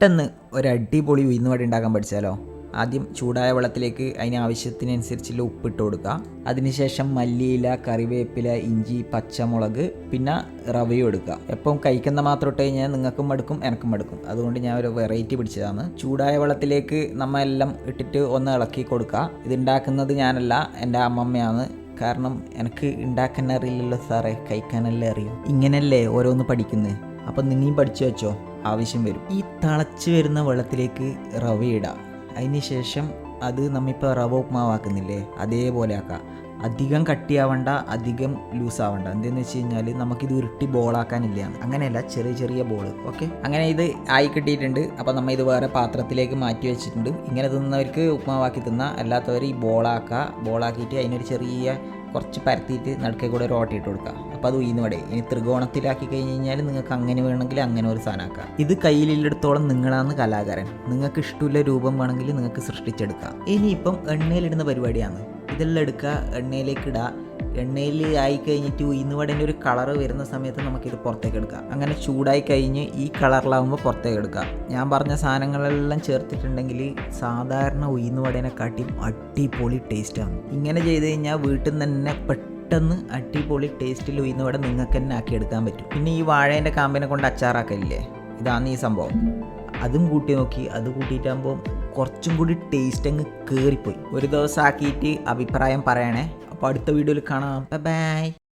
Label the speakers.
Speaker 1: പെട്ടെന്ന് ഒരു അടിപൊളി ഉഴുന്ന് വട ഉണ്ടാക്കാൻ പഠിച്ചാലോ? ആദ്യം ചൂടായ വെള്ളത്തിലേക്ക് അതിന് ആവശ്യത്തിനനുസരിച്ചുള്ള ഉപ്പിട്ട് കൊടുക്കുക. അതിനുശേഷം മല്ലിയില, കറിവേപ്പില, ഇഞ്ചി, പച്ചമുളക്, പിന്നെ റവയും എടുക്കുക. എപ്പം കഴിക്കുന്ന മാത്രം ഇട്ട് കഴിഞ്ഞാൽ നിങ്ങൾക്കും മടുക്കും എനക്കും മടുക്കും. അതുകൊണ്ട് ഞാൻ ഒരു വെറൈറ്റി പിടിച്ചതാണ്. ചൂടായ വെള്ളത്തിലേക്ക് നമ്മ എല്ലാം ഇട്ടിട്ട് ഒന്ന് ഇളക്കി കൊടുക്കുക. ഇതുണ്ടാക്കുന്നത് ഞാനല്ല, എൻ്റെ അമ്മമ്മയാണ്. കാരണം എനിക്ക് ഉണ്ടാക്കാൻ അറിയില്ലല്ലോ സാറേ, കഴിക്കാനല്ലേ അറിയൂ. ഇങ്ങനെയല്ലേ ഓരോന്ന് പഠിക്കുന്നത്. അപ്പം നിങ്ങളും പഠിച്ചു വെച്ചോ, ആവശ്യം വരും. ഈ തിളച്ച് വരുന്ന വെള്ളത്തിലേക്ക് റവ ഇടാം. അതിന് ശേഷം അത് നമ്മളിപ്പോൾ റവ ഉപ്മാവാക്കുന്നില്ലേ, അതേപോലെ ആക്കാം. അധികം കട്ടിയാവണ്ട, അധികം ലൂസാവണ്ട. എന്തെന്ന് വെച്ച് കഴിഞ്ഞാൽ നമുക്കിത് ഉരുട്ടി ബോളാക്കാനില്ലയാണ്. അങ്ങനെയല്ല, ചെറിയ ചെറിയ ബോൾ. ഓക്കെ, അങ്ങനെ ഇത് ആയി കിട്ടിയിട്ടുണ്ട്. അപ്പോൾ നമ്മൾ ഇത് വേറെ പാത്രത്തിലേക്ക് മാറ്റി വെച്ചിട്ടുണ്ട്. ഇങ്ങനെ തിന്നവർക്ക് ഉപ്മാവാക്കി തിന്നാം, അല്ലാത്തവർ ഈ ബോളാക്കിയിട്ട് അതിനൊരു ചെറിയ കുറച്ച് പരത്തിയിട്ട് നടുക്കെ കൂടെ ഒരു ഓട്ടയിട്ട് കൊടുക്കുക. അപ്പോൾ അത് ഉഴുന്ന് വട. ഇനി ത്രികോണത്തിലാക്കി കഴിഞ്ഞ് കഴിഞ്ഞാൽ നിങ്ങൾക്ക് അങ്ങനെ വേണമെങ്കിൽ അങ്ങനെ ഒരു സാധനമാക്കാം. ഇത് കയ്യിലിടത്തോളം നിങ്ങളാണ് കലാകാരൻ. നിങ്ങൾക്ക് ഇഷ്ടമുള്ള രൂപം വേണമെങ്കിൽ നിങ്ങൾക്ക് സൃഷ്ടിച്ചെടുക്കാം. ഇനിയിപ്പം എണ്ണയിലിടുന്ന പരിപാടിയാണ്. ഇതെല്ലാം എടുക്കുക, എണ്ണയിലേക്ക് ഇടുക. എണ്ണയിൽ ആയി കഴിഞ്ഞിട്ട് ഉഴുന്ന് വടേൻ്റെ ഒരു കളറ് വരുന്ന സമയത്ത് നമുക്കിത് പുറത്തേക്ക് എടുക്കാം. അങ്ങനെ ചൂടായി കഴിഞ്ഞ് ഈ കളറിലാവുമ്പോൾ പുറത്തേക്ക് എടുക്കാം. ഞാൻ പറഞ്ഞ സാധനങ്ങളെല്ലാം ചേർത്തിട്ടുണ്ടെങ്കിൽ സാധാരണ ഉഴുന്ന് വടേനെക്കാട്ടിയും അടിപൊളി ടേസ്റ്റാണ്. ഇങ്ങനെ ചെയ്ത് കഴിഞ്ഞാൽ വീട്ടിൽ നിന്ന് തന്നെ പെട്ടെന്ന് അടിപൊളി ടേസ്റ്റിൽ ഉഴുന്ന് വട നിങ്ങൾക്ക് തന്നെ ആക്കിയെടുക്കാൻ പറ്റും. പിന്നെ ഈ വാഴേൻ്റെ കാമ്പിനെ കൊണ്ട് അച്ചാറാക്കലില്ലേ, ഇതാണ് ഈ സംഭവം. അതും കൂട്ടി നോക്കി. അത് കൂട്ടിയിട്ടാകുമ്പോൾ കുറച്ചും കൂടി ടേസ്റ്റ് അങ്ങ് കയറിപ്പോയി. ഒരു ദിവസം ആക്കിയിട്ട് അഭിപ്രായം പറയണേ. അപ്പോൾ അടുത്ത വീഡിയോയിൽ കാണാം. ബൈ.